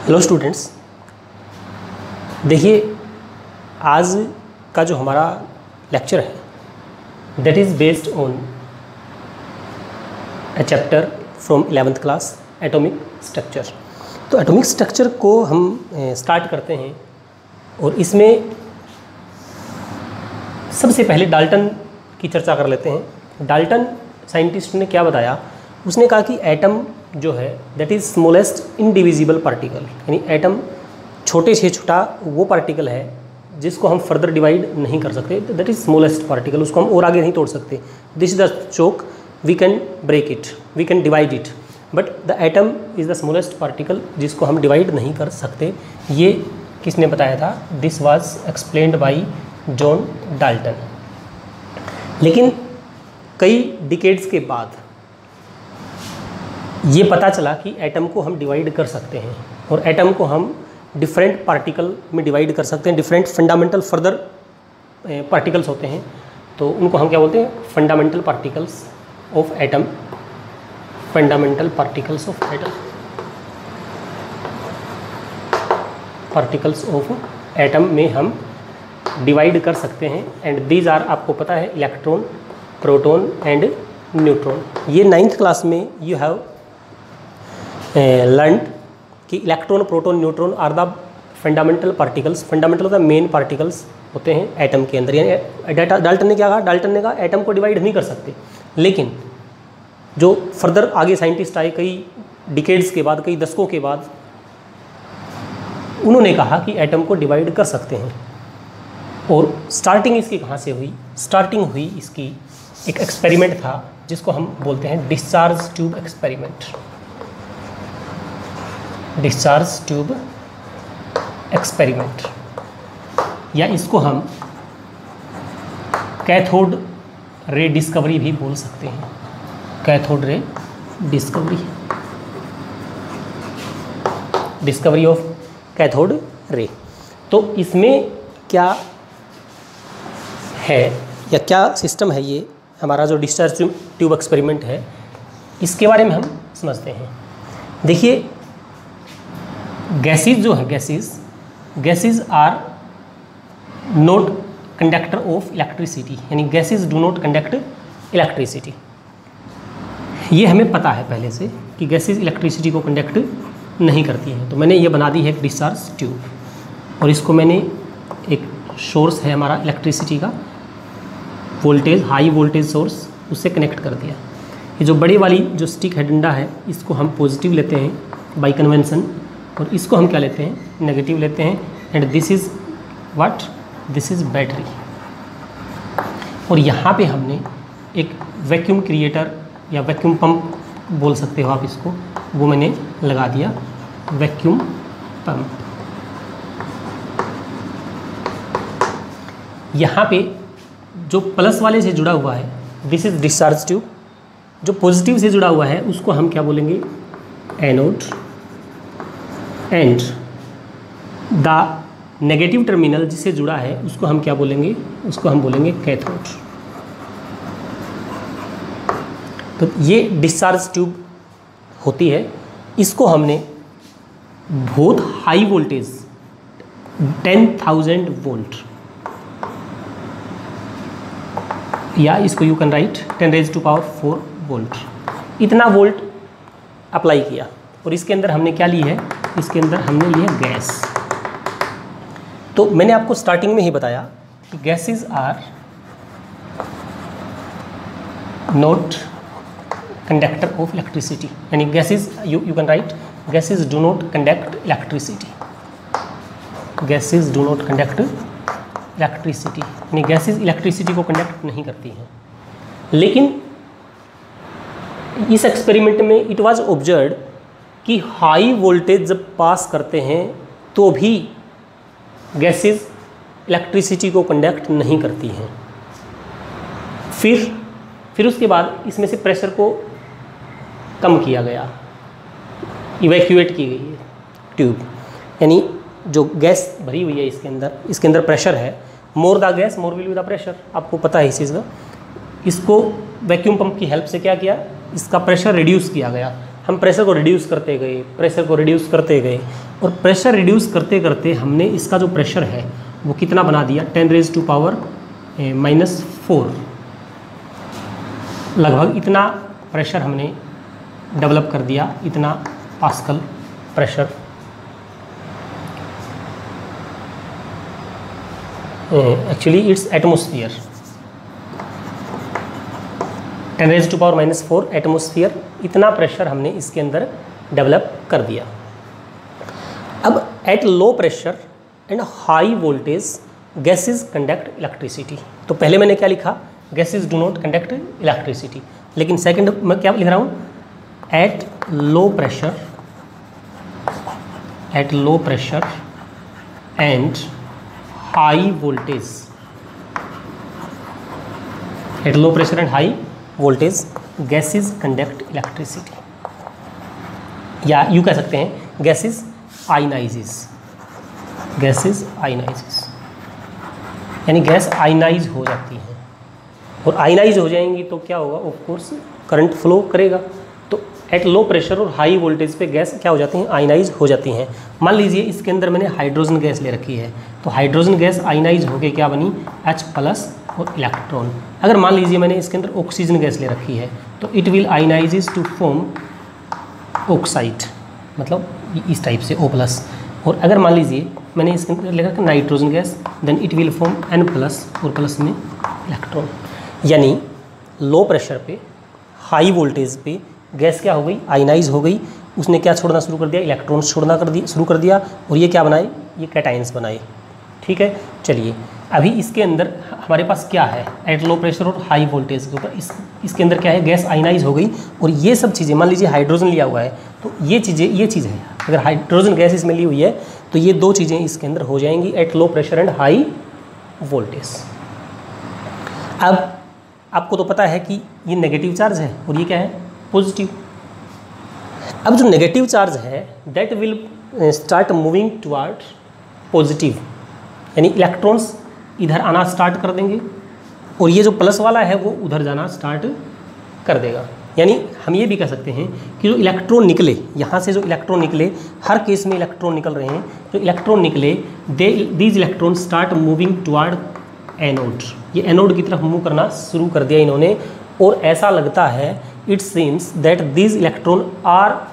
Hello students, देखिए आज का जो हमारा लेक्चर है that is based on A chapter from 11th class atomic structure. तो एटॉमिक स्ट्रक्चर को हम स्टार्ट करते हैं और इसमें सबसे पहले डाल्टन की चर्चा कर लेते हैं। डाल्टन साइंटिस्ट ने क्या बताया, उसने कहा कि एटम जो है that is smallest indivisible particle, यानी एटम छोटे से छोटा वो पार्टिकल है जिसको हम फर्दर डिवाइड नहीं कर सकते। दैट इज़ स्मॉलेस्ट पार्टिकल, उसको हम और आगे नहीं तोड़ सकते। This is the chalk, we can break it, we can divide it, but the atom is the smallest particle जिसको हम डिवाइड नहीं कर सकते। ये किसने बताया था? This was explained by John Dalton. लेकिन कई डिकेड्स के बाद ये पता चला कि एटम को हम डिवाइड कर सकते हैं और एटम को हम डिफरेंट पार्टिकल में डिवाइड कर सकते हैं। डिफरेंट फंडामेंटल फर्दर पार्टिकल्स होते हैं, तो उनको हम क्या बोलते हैं? Fundamental particles of atom. Fundamental particles of atom, particles of atom में हम डिवाइड कर सकते हैं। एंड दीज आर, आपको पता है, इलेक्ट्रॉन, प्रोटॉन एंड न्यूट्रॉन। ये 9th क्लास में यू हैव लर्न कि electron, proton, neutron are the fundamental particles. Fundamental of the main particles होते हैं एटम के अंदर। यानी डाल्टन ने क्या कहा? डाल्टन ने कहा एटम को डिवाइड नहीं कर सकते, लेकिन जो फर्दर आगे साइंटिस्ट आए कई डिकेड्स के बाद, कई दशकों के बाद, उन्होंने कहा कि एटम को डिवाइड कर सकते हैं। और स्टार्टिंग इसकी कहाँ से हुई? स्टार्टिंग हुई इसकी, एक एक्सपेरिमेंट था जिसको हम बोलते हैं discharge tube experiment. Discharge tube experiment, या इसको हम कैथोड रे डिस्कवरी भी बोल सकते हैं। Cathode ray discovery, discovery of cathode रे। तो इसमें क्या है या क्या सिस्टम है, ये हमारा जो डिस्चार्ज ट्यूब एक्सपेरिमेंट है, इसके बारे में हम समझते हैं। देखिए, गैसेज जो है, gases are not conductor of electricity, यानी gases do not conduct electricity. ये हमें पता है पहले से कि गैसेज इलेक्ट्रिसिटी को कंडक्ट नहीं करती है। तो मैंने ये बना दी है एक डिस्चार्ज ट्यूब, और इसको मैंने, एक सोर्स है हमारा इलेक्ट्रिसिटी का, वोल्टेज, हाई वोल्टेज सोर्स, उससे कनेक्ट कर दिया। ये जो बड़ी वाली जो स्टिक है, डंडा है, इसको हम पॉजिटिव लेते हैं बाय कन्वेंशन, और इसको हम क्या लेते हैं? नेगेटिव लेते हैं। And this is what? This is battery. और यहाँ पे हमने एक वैक्यूम क्रिएटर या वैक्यूम पंप बोल सकते हो आप इसको, वो मैंने लगा दिया, वैक्यूम पंप। यहाँ पे जो प्लस वाले से जुड़ा हुआ है, दिस इज डिस्चार्ज ट्यूब। जो पॉजिटिव से जुड़ा हुआ है उसको हम क्या बोलेंगे? Anode. And the negative terminal जिससे जुड़ा है उसको हम क्या बोलेंगे? उसको हम बोलेंगे कैथोड। तो ये डिस्चार्ज ट्यूब होती है। इसको हमने बहुत हाई वोल्टेज 10,000 वोल्ट, या इसको यू कैन राइट 10⁻⁴ वोल्ट, इतना वोल्ट अप्लाई किया। और इसके अंदर हमने क्या ली है? इसके अंदर हमने ली है गैस। तो मैंने आपको स्टार्टिंग में ही बताया कि gases are not conductor of electricity, यानी gases, you can write gases do not conduct electricity. Gases do not conduct electricity, यानी गैसेज इलेक्ट्रिसिटी को कंडक्ट नहीं करती हैं। लेकिन इस एक्सपेरिमेंट में इट वाज ऑब्जर्व्ड कि हाई वोल्टेज जब पास करते हैं तो भी गैसेज इलेक्ट्रिसिटी को कंडक्ट नहीं करती हैं। फिर उसके बाद इसमें से प्रेशर को कम किया गया, इवैक्यूएट की गई है ट्यूब, यानी जो गैस भरी हुई है इसके अंदर प्रेशर है। More the gas more will be the pressure, आपको पता है इस चीज़ का। इसको वैक्यूम पंप की हेल्प से क्या किया? इसका प्रेशर रिड्यूस किया गया। हम प्रेशर को रिड्यूस करते गए, प्रेशर को रिड्यूस करते गए, और प्रेशर रिड्यूस करते करते हमने इसका जो प्रेशर है वो कितना बना दिया, 10⁻⁻⁴, लगभग इतना प्रेशर हमने डेवलप कर दिया, इतना pascal pressure. Actually it's atmosphere, 10⁻⁻⁴ atmosphere, इतना प्रेशर हमने इसके अंदर डेवलप कर दिया। अब eight low pressure and high voltage gases conduct electricity. तो पहले मैंने क्या लिखा, gases do not conduct electricity, लेकिन सेकंड मैं क्या लिख रहा हूँ, eight low pressure and high voltage, eight low pressure and high voltage gases conduct electricity, या यूँ कह सकते हैं गैसेज आयनाइजेस, यानी गैस आयनाइज हो जाती है, और आयनाइज हो जाएंगी तो क्या होगा, ऑफ कोर्स करंट फ्लो करेगा। तो एट लो प्रेशर और हाई वोल्टेज पे गैस क्या हो जाती हैं, आयनाइज हो जाती हैं। मान लीजिए इसके अंदर मैंने हाइड्रोजन गैस ले रखी है, तो हाइड्रोजन गैस आयनाइज होकर क्या बनी, H+ और इलेक्ट्रॉन। अगर मान लीजिए मैंने इसके अंदर ऑक्सीजन गैस ले रखी है, तो it will ionises to form oxide, मतलब इस टाइप से O+। और अगर मान लीजिए मैंने इसके अंदर ले रखा nitrogen gas, then it will form N+ और प्लस में इलेक्ट्रॉन। यानी लो प्रेशर पे, हाई वोल्टेज पे गैस क्या हो गई, आयनाइज हो गई, उसने क्या छोड़ना शुरू कर दिया, इलेक्ट्रॉन्स छोड़ना शुरू कर दिया, और ये क्या बनाए, ये कैटायंस बनाए। ठीक है, चलिए अभी इसके अंदर हमारे पास क्या है, एट लो प्रेशर और हाई वोल्टेज के ऊपर इसके अंदर क्या है, गैस आयनाइज हो गई, और ये सब चीज़ें, मान लीजिए हाइड्रोजन लिया हुआ है, तो ये चीज़ है, अगर हाइड्रोजन गैस इसमें ली हुई है तो ये दो चीज़ें इसके अंदर हो जाएंगी eight low pressure and high voltage. अब आपको तो पता है कि ये नेगेटिव चार्ज है और ये क्या है, पॉजिटिव। अब जो नेगेटिव चार्ज है that will start moving toward positive, यानी इलेक्ट्रॉन्स इधर आना स्टार्ट कर देंगे, और ये जो प्लस वाला है वो उधर जाना स्टार्ट कर देगा। यानी हम ये भी कह सकते हैं कि जो इलेक्ट्रॉन निकले, यहाँ से जो इलेक्ट्रॉन निकले, हर केस में इलेक्ट्रॉन निकल रहे हैं, जो इलेक्ट्रॉन निकले these electron start moving toward anode, ये एनोड की तरफ मूव करना शुरू कर दिया इन्होंने। और ऐसा लगता है, it seems that these electron are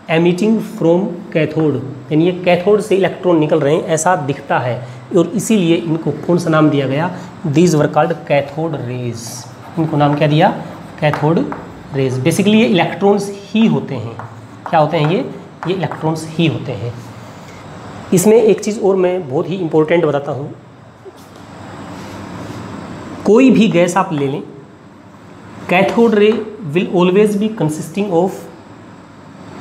emitting from cathode, यानी ये कैथोड से इलेक्ट्रॉन निकल रहे हैं, ऐसा दिखता है, और इसीलिए इनको कौन सा नाम दिया गया, these were called cathode raise. इनको नाम क्या दिया, कैथोड रेज। बेसिकली ये इलेक्ट्रॉन्स ही होते हैं, क्या होते हैं ये इलेक्ट्रॉन्स ही होते हैं। इसमें एक चीज़ और मैं बहुत ही इंपॉर्टेंट बताता हूँ, कोई भी गैस आप ले लें, cathode ray will always be consisting of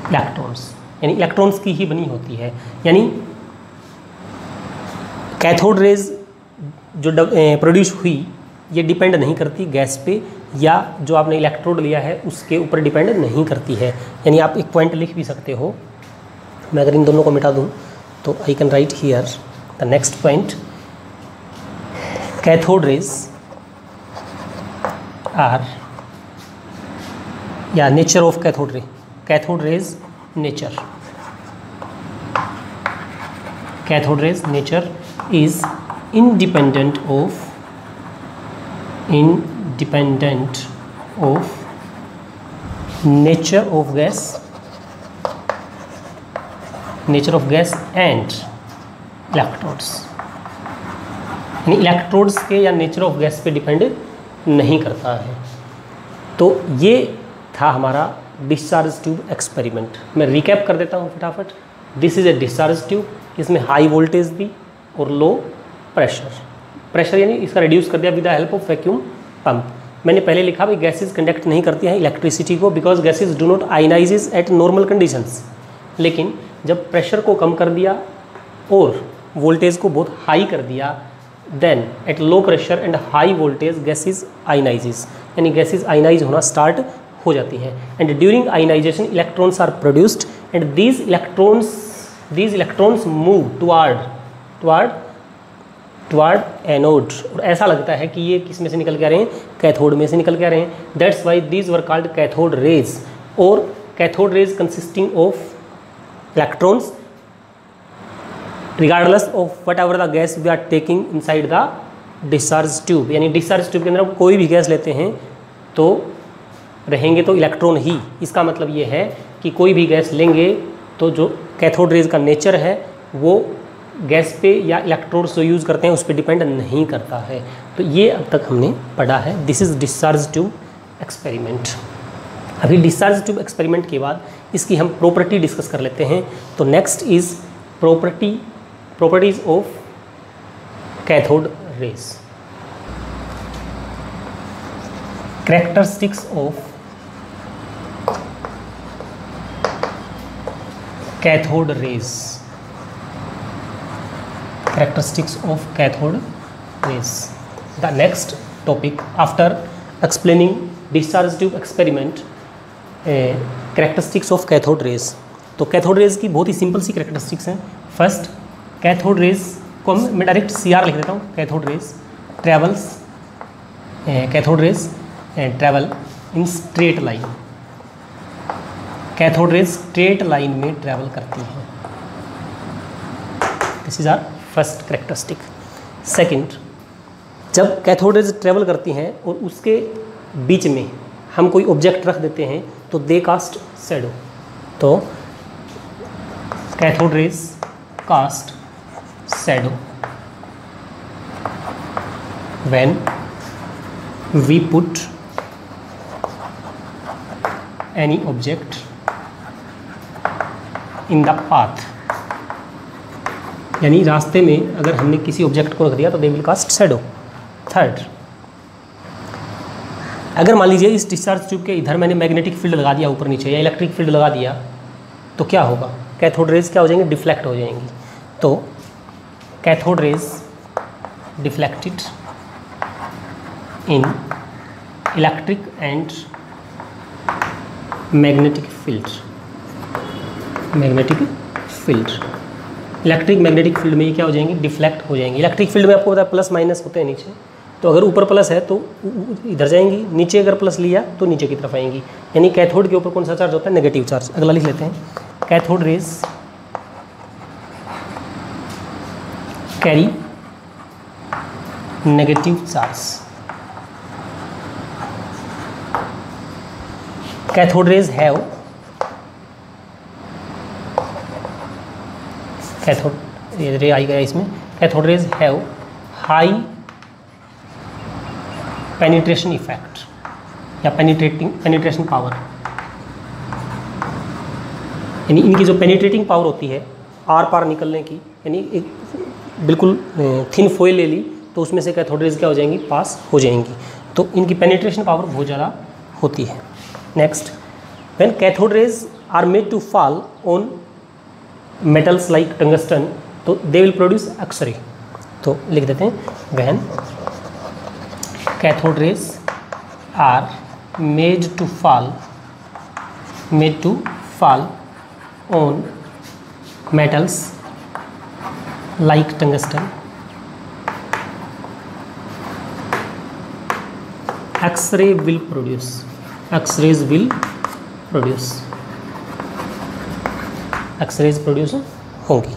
electrons, यानी इलेक्ट्रॉन्स की ही बनी होती है। यानी कैथोड रेज जो प्रोड्यूस हुई, ये डिपेंड नहीं करती गैस पे, या जो आपने इलेक्ट्रोड लिया है उसके ऊपर डिपेंड नहीं करती है। यानी आप एक पॉइंट लिख भी सकते हो, मैं अगर इन दोनों को मिटा दूँ तो I can write here the next point, cathode rays are, या nature of cathode ray, cathode rays nature, cathode rays nature is independent of nature of gas and electrodes, यानी इलेक्ट्रोड्स के या नेचर ऑफ गैस पे depend नहीं करता है। तो ये था हमारा डिस्चार्ज ट्यूब एक्सपेरिमेंट। मैं रिकैप कर देता हूँ फटाफट। This is a discharge tube, इसमें हाई वोल्टेज भी और लो प्रेशर यानी इसका रिड्यूस कर दिया with the help of vacuum pump. मैंने पहले लिखा भाई गैसेज कंडक्ट नहीं करती हैं इलेक्ट्रिसिटी को, because gases do not ionizes eight normal conditions. लेकिन जब प्रेशर को कम कर दिया और वोल्टेज को बहुत हाई कर दिया, then at low pressure and high voltage gases ionises, यानी गैसेज आयनाइज होना स्टार्ट हो जाती हैं। And during ionisation electrons are produced and these electrons move toward anode. और ऐसा लगता है कि ये किस में से निकल के आ रहे हैं, कैथोड में से निकल के आ रहे हैं। That's why these were called cathode rays, और cathode rays consisting of electrons regardless of whatever the gas we are taking inside the discharge tube, यानी डिस्चार्ज ट्यूब के अंदर कोई भी गैस लेते हैं तो रहेंगे तो इलेक्ट्रॉन ही। इसका मतलब ये है कि कोई भी गैस लेंगे तो जो कैथोड रेज का नेचर है वो गैस पे या इलेक्ट्रोड्स जो यूज़ करते हैं उस पर डिपेंड नहीं करता है। तो ये अब तक हमने पढ़ा है। This is discharge tube experiment. अभी डिस्चार्ज ट्यूब एक्सपेरिमेंट के बाद इसकी हम प्रॉपर्टी डिस्कस कर लेते हैं। तो next is properties of cathode raise. Characteristics of cathode raise. Characteristics of cathode rays. The next topic after explaining discharge tube experiment, characteristics of cathode rays. तो cathode rays की बहुत ही सिंपल सी characteristics हैं। First, cathode rays को मैं direct CR लिख देता हूँ। cathode rays travels, cathode rays travel in straight line। cathode rays straight line में travel करती हैं। This is our first characteristic. Second, जब कैथोड रेज ट्रेवल करती हैं और उसके बीच में हम कोई ऑब्जेक्ट रख देते हैं तो दे कास्ट शैडो। तो cathode rays cast shadow when we put any object in the path, यानी रास्ते में अगर हमने किसी ऑब्जेक्ट को रख दिया तो they will cast shadow. Third, अगर मान लीजिए इस डिस्चार्ज ट्यूब के इधर मैंने मैग्नेटिक फील्ड लगा दिया ऊपर नीचे या इलेक्ट्रिक फील्ड लगा दिया तो क्या होगा? कैथोड रेज क्या हो जाएंगी? डिफ्लेक्ट हो जाएंगी। तो cathode raise deflected in electric and magnetic field. Magnetic field, electric magnetic field में ये क्या हो जाएंगी? डिफ्लेक्ट हो जाएंगी। इलेक्ट्रिक फील्ड में आपको पता है प्लस माइनस होते हैं नीचे, तो अगर ऊपर प्लस है तो इधर जाएंगी, नीचे अगर प्लस लिया तो नीचे की तरफ आएंगी। यानी कैथोड के ऊपर कौन सा चार्ज होता है? Negative charge. अगला लिख लेते हैं, cathode rays carry negative charge. Cathode rays have cathode ray आई गया इसमें। Cathode rays have high penetration effect या पेनिट्रेशन पावर, यानी इनकी जो पेनिट्रेटिंग पावर होती है आर पार निकलने की, यानी एक बिल्कुल थिन फॉइल ले ली तो उसमें से कैथोड रेज क्या हो जाएंगी? पास हो जाएंगी। तो इनकी पेनिट्रेशन पावर बहुत ज़्यादा होती है। Next, when cathode rays are made to fall on metals like tungsten तो दे विल प्रोड्यूस एक्सरे। तो लिख देते हैं, when cathode rays are made to fall on metals like tungsten, X ray will produce, X rays will produce, X rays produce होंगी।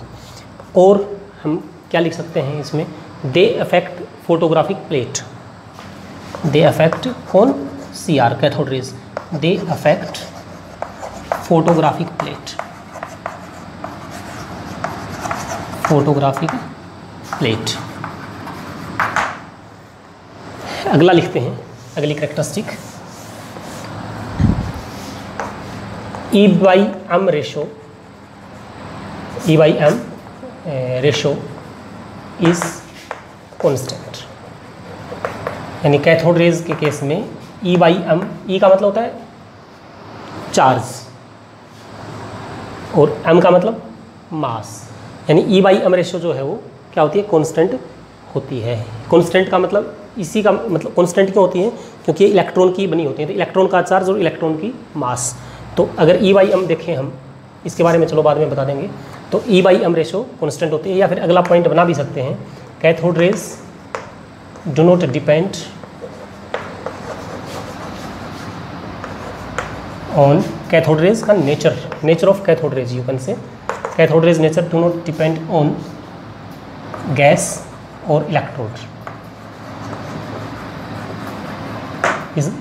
और हम क्या लिख सकते हैं इसमें? They affect photographic plate, they affect कौन? CR cathode rays, they affect photographic plate, photographic plate. अगला लिखते हैं, अगली characteristic, E/M ratio, E/M ratio is constant. यानी कैथोड रेज के केस में E/M, E का मतलब होता है चार्ज और M का मतलब मास, यानी E/M रेशो जो है वो क्या होती है? कांस्टेंट होती है। कांस्टेंट का मतलब इसी का मतलब कांस्टेंट क्यों होती है? क्योंकि ये इलेक्ट्रॉन की बनी होती है, तो इलेक्ट्रॉन का चार्ज और इलेक्ट्रॉन की मास। तो अगर E/M देखें हम, इसके बारे में चलो बाद में बता देंगे, तो E/M रेशो कांस्टेंट होती है। या फिर अगला पॉइंट बना भी सकते हैं, cathode rays do not depend on cathode rays का nature of cathode rays, you can say cathode rays nature do not depend on gas और इलेक्ट्रोड,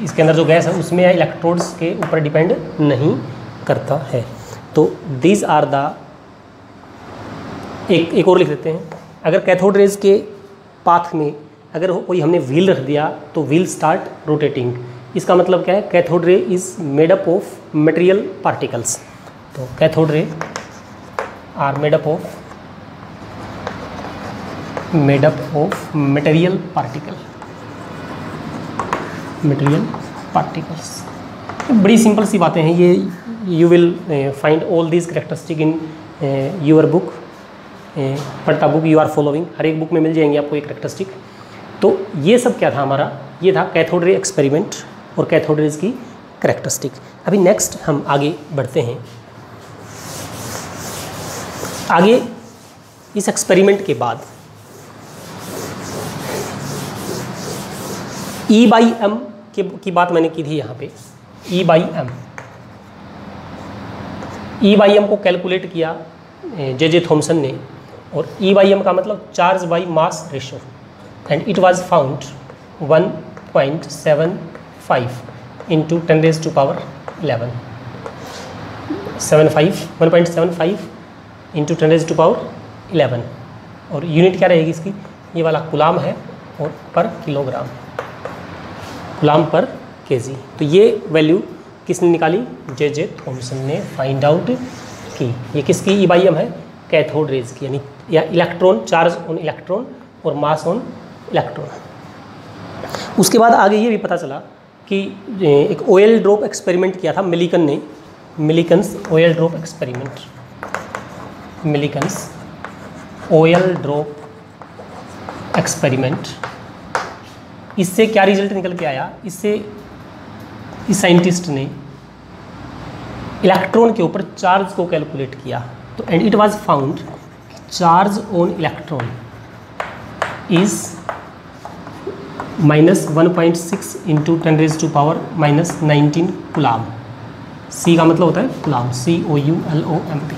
इसके अंदर जो गैस है उसमें या इलेक्ट्रोड्स के ऊपर डिपेंड नहीं करता है। तो दीज आर द, एक और लिख देते हैं, अगर कैथोड रेज के पाथ में अगर कोई हमने व्हील रख दिया तो व्हील स्टार्ट रोटेटिंग। इसका मतलब क्या है, cathode ray is made up of material particles. तो cathode ray are made up of material particles. बड़ी सिंपल सी बातें हैं ये, you will find all these characteristic in your book, पढ़ता बुक यू आर फॉलोइंग, हर एक बुक में मिल जाएंगे आपको एक करेक्टरिस्टिक। तो ये सब क्या था हमारा, ये था कैथोड रे एक्सपेरिमेंट और कैथोड रेज की करेक्टरिस्टिक। अभी नेक्स्ट हम आगे बढ़ते हैं। आगे इस एक्सपेरिमेंट के बाद E/m की बात मैंने की थी यहाँ पे। E/m को कैलकुलेट किया जे थॉमसन ने, और E/m का मतलब charge by mass ratio, and it was found 1.75 into 10⁻11 1.75 into 10⁻11, और यूनिट क्या रहेगी इसकी, ये वाला कूलाम है, और पर किलोग्राम, कूलाम पर केजी। तो ये वैल्यू किसने निकाली, जे थॉमसन ने फाइंड आउट की। ये किसकी E/m है, कैथोड रेज की, यानी या इलेक्ट्रॉन, चार्ज ऑन इलेक्ट्रॉन और मास ऑन इलेक्ट्रॉन। उसके बाद आगे ये भी पता चला कि एक ऑयल ड्रॉप एक्सपेरिमेंट किया था मिलिकन ने, Millikan's oil drop experiment, Millikan's oil drop experiment. इससे क्या रिजल्ट निकल के आया, इससे इस साइंटिस्ट ने इलेक्ट्रॉन के ऊपर चार्ज को कैलकुलेट किया, तो and it was found charge on electron is -1.6 into 10⁻⁻19 coulomb. C का मतलब होता है coulomb, COULOMB।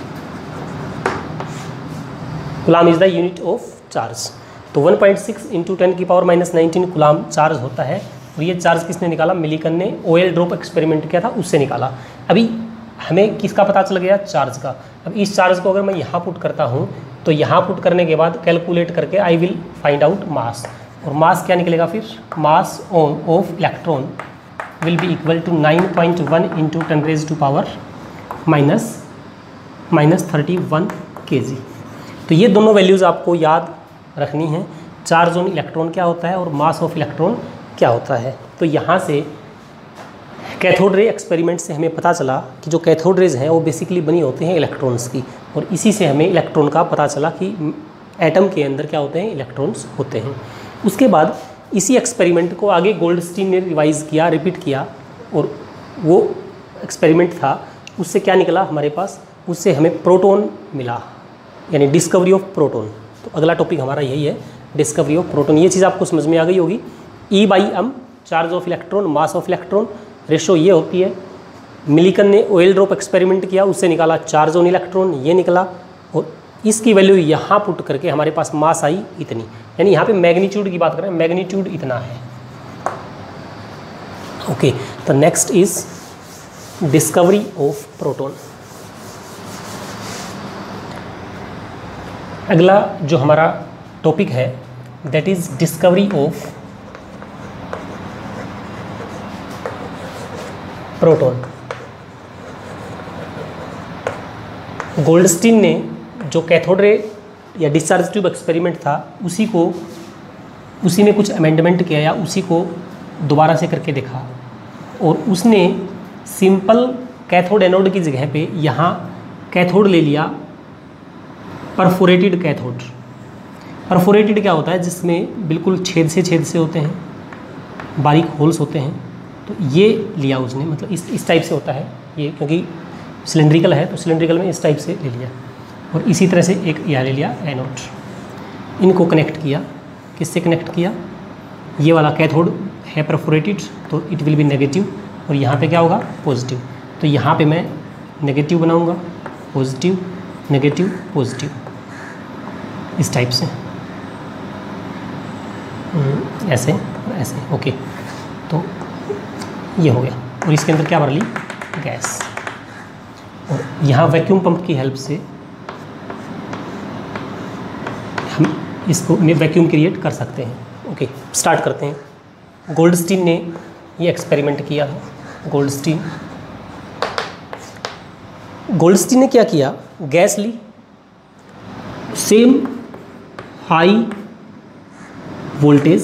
Coulomb is the unit of charge. तो 1.6 इंटू 10⁻⁻19 कूलाम चार्ज होता है, और ये चार्ज किसने निकाला, मिलिकन ने ऑयल ड्रॉप एक्सपेरिमेंट किया था उससे निकाला। अभी हमें किसका पता चल गया, चार्ज का। अब इस चार्ज को अगर मैं यहाँ पुट करता हूँ तो यहाँ पुट करने के बाद कैलकुलेट करके I will find out mass, और मास क्या निकलेगा फिर, mass on of electron will be equal to 9.1 into 10⁻⁻31 kg। तो ये दोनों वैल्यूज़ आपको याद रखनी है, चार्ज ऑन इलेक्ट्रॉन क्या होता है और मास ऑफ इलेक्ट्रॉन क्या होता है। तो यहाँ से कैथोड रे एक्सपेरिमेंट से हमें पता चला कि जो कैथोड रेज हैं वो बेसिकली बनी होते हैं इलेक्ट्रॉन्स की, और इसी से हमें इलेक्ट्रॉन का पता चला कि एटम के अंदर क्या होते हैं, इलेक्ट्रॉन्स होते हैं। उसके बाद इसी एक्सपेरिमेंट को आगे गोल्डस्टीन ने रिवाइज़ किया, रिपीट किया, और वो एक्सपेरिमेंट था, उससे क्या निकला हमारे पास, उससे हमें प्रोटॉन मिला, यानी डिस्कवरी ऑफ प्रोटॉन। तो अगला टॉपिक हमारा यही है, डिस्कवरी ऑफ प्रोटॉन। ये चीज़ आपको समझ में आ गई होगी। E/m charge of electron, mass of electron, ratio ये होती है। मिलिकन ने ऑयल ड्रॉप एक्सपेरिमेंट किया, उससे निकाला चार्ज ऑन इलेक्ट्रॉन, ये निकला, और इसकी वैल्यू यहाँ पुट करके हमारे पास मास आई इतनी, यानी यहाँ पे मैग्नीट्यूड की बात करें, मैग्नीट्यूड इतना है। ओके, तो next is discovery of proton. अगला जो हमारा टॉपिक है that is discovery of proton. Goldstein ने जो कैथोड रे या डिस्चार्ज ट्यूब एक्सपेरिमेंट था उसी में कुछ अमेंडमेंट किया या उसी को दोबारा से करके देखा, और उसने सिंपल कैथोड एनोड की जगह पे यहाँ कैथोड ले लिया परफोरेटेड कैथोड। परफोरेटेड क्या होता है, जिसमें बिल्कुल छेद से होते हैं, बारीक होल्स होते हैं। तो ये लिया उसने, मतलब इस टाइप से होता है ये, क्योंकि सिलेंड्रिकल है तो सिलेंड्रिकल में इस टाइप से ले लिया, और इसी तरह से एक यहाँ ले लिया एनोड। इनको कनेक्ट किया, किससे कनेक्ट किया, ये वाला कैथोड है परफोरेटेड तो इट विल बी नेगेटिव, और यहाँ पे क्या होगा, पॉजिटिव। तो यहाँ पे मैं नेगेटिव बनाऊँगा, पॉजिटिव नेगेटिव पॉजिटिव, इस टाइप से। ऐसे और ऐसे, ओके। तो ये हो गया और इसके अंदर क्या भर ली, गैस। और यहाँ वैक्यूम पंप की हेल्प से हम इसको वैक्यूम क्रिएट कर सकते हैं। ओके, स्टार्ट करते हैं। गोल्डस्टीन ने ये एक्सपेरिमेंट किया है। गोल्डस्टीन ने क्या किया, गैस ली, सेम हाई वोल्टेज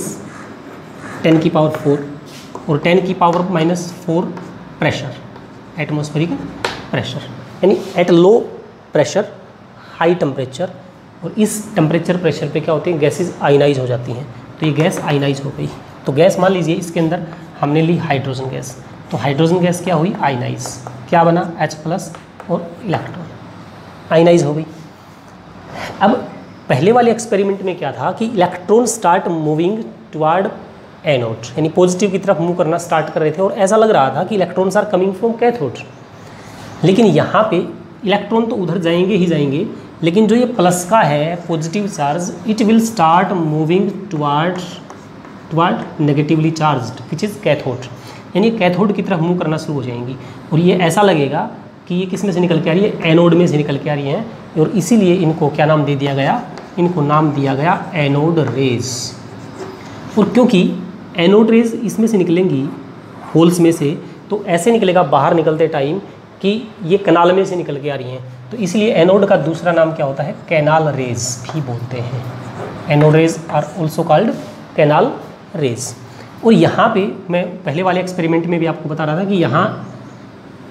10 की पावर 4 और 10 की पावर -4 प्रेशर, एटमॉस्फेरिक प्रेशर, यानी eight low pressure high temperature. और इस टेम्परेचर प्रेशर पे क्या होती है, गैसेज आयनाइज हो जाती हैं। तो ये गैस आयनाइज हो गई। तो गैस मान लीजिए इसके अंदर हमने ली हाइड्रोजन गैस, तो हाइड्रोजन गैस क्या हुई, आयनाइज, क्या बना H+ और इलेक्ट्रॉन आयनाइज हो गई। अब पहले वाले एक्सपेरिमेंट में क्या था कि electron start moving toward anode, यानी पॉजिटिव की तरफ मूव करना स्टार्ट कर रहे थे और ऐसा लग रहा था कि electrons are coming from cathode. लेकिन यहाँ पे इलेक्ट्रॉन तो उधर जाएंगे ही जाएंगे, लेकिन जो ये प्लस का है positive charge, it will start moving toward negatively charged which is cathode, यानी कैथोड की तरफ मूव करना शुरू हो जाएंगी। और ये ऐसा लगेगा कि ये किस में से निकल के आ रही है, एनोड में से निकल के आ रही हैं। और इसीलिए इनको क्या नाम दे दिया गया, इनको नाम दिया गया एनोड रेज। और क्योंकि एनोड रेज इसमें से निकलेंगी होल्स में से, तो ऐसे निकलेगा बाहर निकलते टाइम कि ये कनाल में से निकल के आ रही हैं, तो इसलिए एनोड का दूसरा नाम क्या होता है, कैनाल रेज भी बोलते हैं। Anode rays are also called canal rays. और यहाँ पे मैं पहले वाले एक्सपेरिमेंट में भी आपको बता रहा था कि यहाँ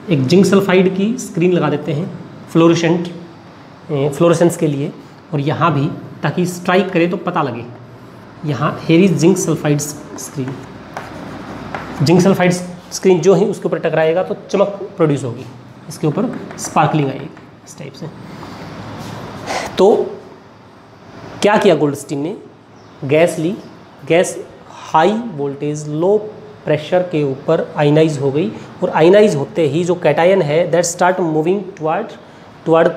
एक जिंक सल्फाइड की स्क्रीन लगा देते हैं फ्लोरेसेंस के लिए, और यहाँ भी, ताकि स्ट्राइक करे तो पता लगे। यहाँ here is zinc sulphide screen, zinc sulphide screen जो ही उसके ऊपर टकराएगा तो चमक प्रोड्यूस होगी, इसके ऊपर स्पार्कलिंग आएगी इस टाइप से। तो क्या किया गोल्डस्टीन ने, गैस ली, gas high voltage low pressure के ऊपर आयनाइज हो गई, और आयनाइज होते ही जो कैटायन है that start moving toward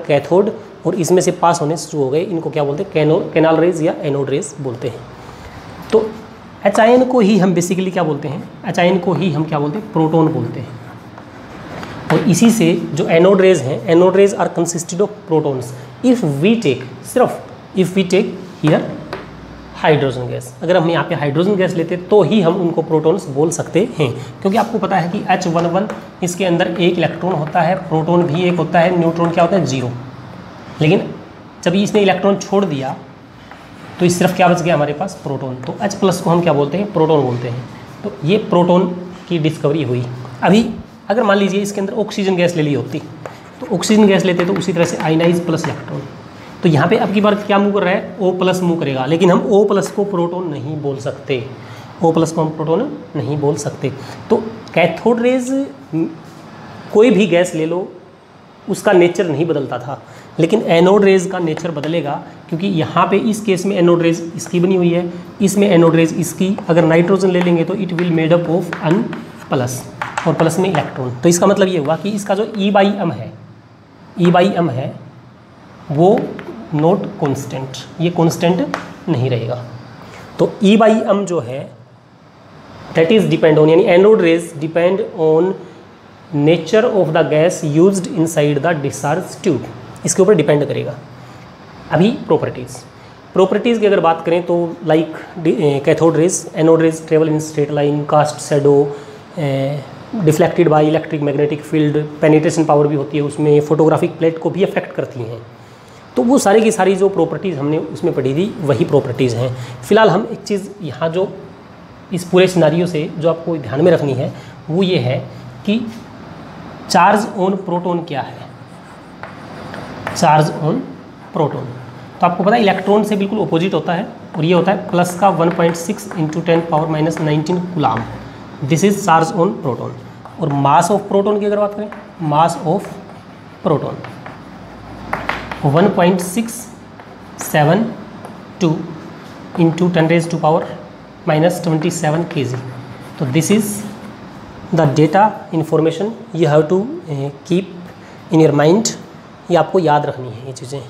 cathode, और इसमें से पास होने शुरू हो गए। इनको क्या बोलते हैं, कैनाल रेज या एनोड रेज बोलते हैं। तो एच आयन को ही हम बेसिकली क्या बोलते हैं, एच आयन को ही हम क्या बोलते हैं, प्रोटॉन बोलते हैं। और इसी से जो एनोड रेज हैं, anode rays are consisted of protons. If we take here hydrogen gas, अगर हम यहाँ पे हाइड्रोजन गैस लेते तो ही हम उनको प्रोटॉन्स बोल सकते हैं, क्योंकि आपको पता है कि H11 इसके अंदर एक इलेक्ट्रॉन होता है, प्रोटॉन भी एक होता है, न्यूट्रॉन क्या होता है, 0। लेकिन जब इसने इलेक्ट्रॉन छोड़ दिया तो इस तरफ क्या बच गया हमारे पास, प्रोटॉन। तो H+ को हम क्या बोलते हैं, प्रोटॉन बोलते हैं। तो ये प्रोटॉन की डिस्कवरी हुई। अभी अगर मान लीजिए इसके अंदर ऑक्सीजन गैस ले ली होती, तो ऑक्सीजन गैस लेते तो उसी तरह से आयनाइज प्लस इलेक्ट्रॉन। तो यहाँ पे अब की बार क्या मूव कर रहा है, O+ मूव करेगा, लेकिन हम O+ को प्रोटॉन नहीं बोल सकते, O+ को हम प्रोटॉन नहीं बोल सकते। तो कैथोड रेज कोई भी गैस ले लो उसका नेचर नहीं बदलता था, लेकिन एनोड रेज का नेचर बदलेगा, क्योंकि यहाँ पे इस केस में एनोड रेज इसकी बनी हुई है, इसमें एनोड रेज इसकी। अगर नाइट्रोजन ले लेंगे तो it will made up of N+ और प्लस में इलेक्ट्रॉन। तो इसका मतलब ये हुआ कि इसका जो E/m है वो नॉट कांस्टेंट, ये कांस्टेंट नहीं रहेगा। तो E/m जो है दैट इज डिपेंड ऑन, यानी anode rays depend on nature of the gas used inside the discharge tube, इसके ऊपर डिपेंड करेगा। अभी प्रॉपर्टीज़ की अगर बात करें तो like cathode rays, anode rays travel in straight line, cast shadow, deflected by electric magnetic field, penetration power भी होती है उसमें, फोटोग्राफिक प्लेट को भी अफेक्ट करती हैं। तो वो सारी की सारी जो प्रॉपर्टीज़ हमने उसमें पढ़ी थी वही प्रॉपर्टीज़ हैं। फिलहाल हम एक चीज़ यहाँ जो इस पूरे सिनारियो से जो आपको ध्यान में रखनी है वो ये है कि चार्ज ऑन प्रोटॉन क्या है। चार्ज ऑन प्रोटॉन तो आपको पता है इलेक्ट्रॉन से बिल्कुल अपोजिट होता है, और ये होता है प्लस का 1.6 × 10⁻⁻19 coulomb. This is charge on proton. और मास ऑफ प्रोटॉन की अगर बात करें, मास ऑफ प्रोटॉन 1.672 × 10⁻⁻27 kg। तो this is the data information you have to keep in your mind. ये आपको याद रखनी है ये चीज़ें,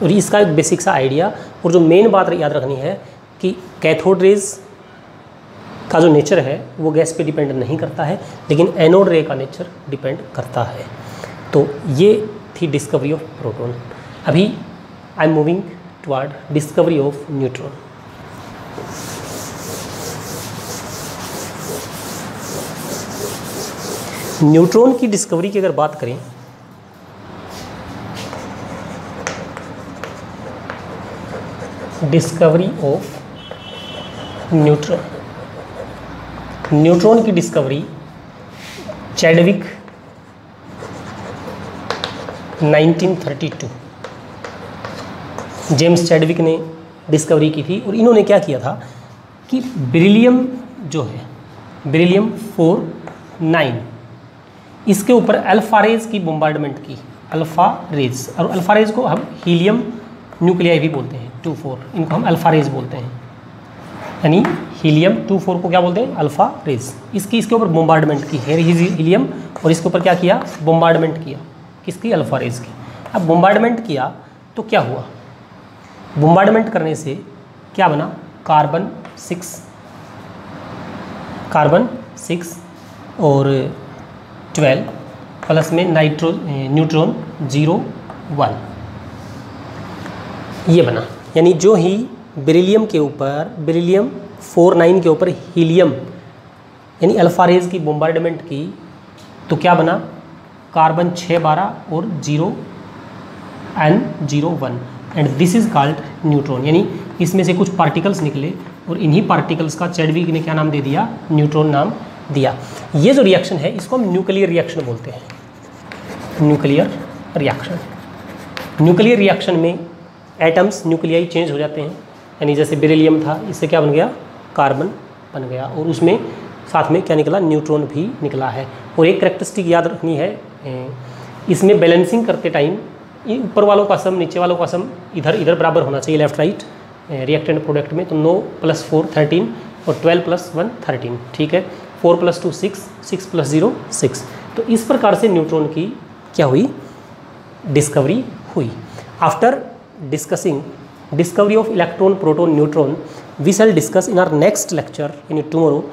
और इसका एक बेसिक सा आइडिया। और जो मेन बात याद रखनी है कि कैथोड रेज का जो नेचर है वो गैस पे डिपेंड नहीं करता है, लेकिन एनोड रे का नेचर डिपेंड करता है। तो ये थी डिस्कवरी ऑफ प्रोटॉन। अभी I am moving toward discovery of neutron. Neutron की डिस्कवरी की अगर बात करें डिस्कवरी ऑफ न्यूट्रॉन, न्यूट्रॉन की डिस्कवरी चैडविक 1932 जेम्स चैडविक ने डिस्कवरी की थी। और इन्होंने क्या किया था कि बेरिलियम जो है, बेरिलियम 49, इसके ऊपर अल्फा रेज की बोmbardment की, अल्फा रेज। और अल्फा रेज को हम हीलियम न्यूक्लियाई भी बोलते हैं, 24, इनको हम अल्फा रेज बोलते हैं। यानी हीलियम 24 को क्या बोलते हैं? Alpha rays. इसके ऊपर बोmbardment की है हीलियम, और इसके ऊपर क्या किया? बोmbardment किया। किसकी? अल्फा रेज की। अब बोmbardment किया तो क्या हुआ? बोmbardment करने से क्या बना? कार्बन 6 और 12 प्लस में न्यूट्रॉन 0 1, ये बना। यानी जो ही बेरिलियम के ऊपर, बेरिलियम 49 के ऊपर हीलियम यानी अल्फा रेज की बोmbardment की तो क्या बना? कार्बन 6 12 और 0 N 0 1, and this is called neutron. यानी इसमें से कुछ पार्टिकल्स निकले और इन्हीं पार्टिकल्स का चैडविक ने क्या नाम दे दिया? न्यूट्रॉन नाम दिया। ये जो रिएक्शन है इसको हम न्यूक्लियर रिएक्शन बोलते हैं। न्यूक्लियर रिएक्शन, न्यूक्लियर रिएक्शन में एटम्स न्यूक्लियाई चेंज हो जाते हैं। यानी जैसे बेरिलियम था, इससे क्या बन गया? कार्बन बन गया, और उसमें साथ में क्या निकला? न्यूट्रॉन भी निकला है। और एक कैरेक्टरिस्टिक याद रखनी है, इसमें बैलेंसिंग करते टाइम ऊपर वालों का सम नीचे वालों का सम इधर इधर बराबर होना चाहिए, लेफ्ट राइट रिएक्टेंट प्रोडक्ट में। तो 9 + 4 13 और 12 + 1 13, ठीक है। 4 + 2 6, 6 + 0 6। तो इस प्रकार से न्यूट्रॉन की क्या हुई? डिस्कवरी हुई। After discussing discovery of electron, proton, neutron, we shall discuss in our next lecture in tomorrow.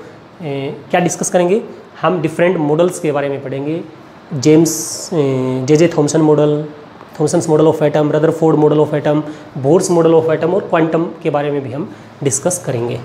क्या डिस्कस करेंगे? हम डिफरेंट मॉडल्स के बारे में पढ़ेंगे। James J Thomson model, Thomson's model of atom, Rutherford model of atom, Bohr's model of atom और quantum के बारे में भी हम डिस्कस करेंगे।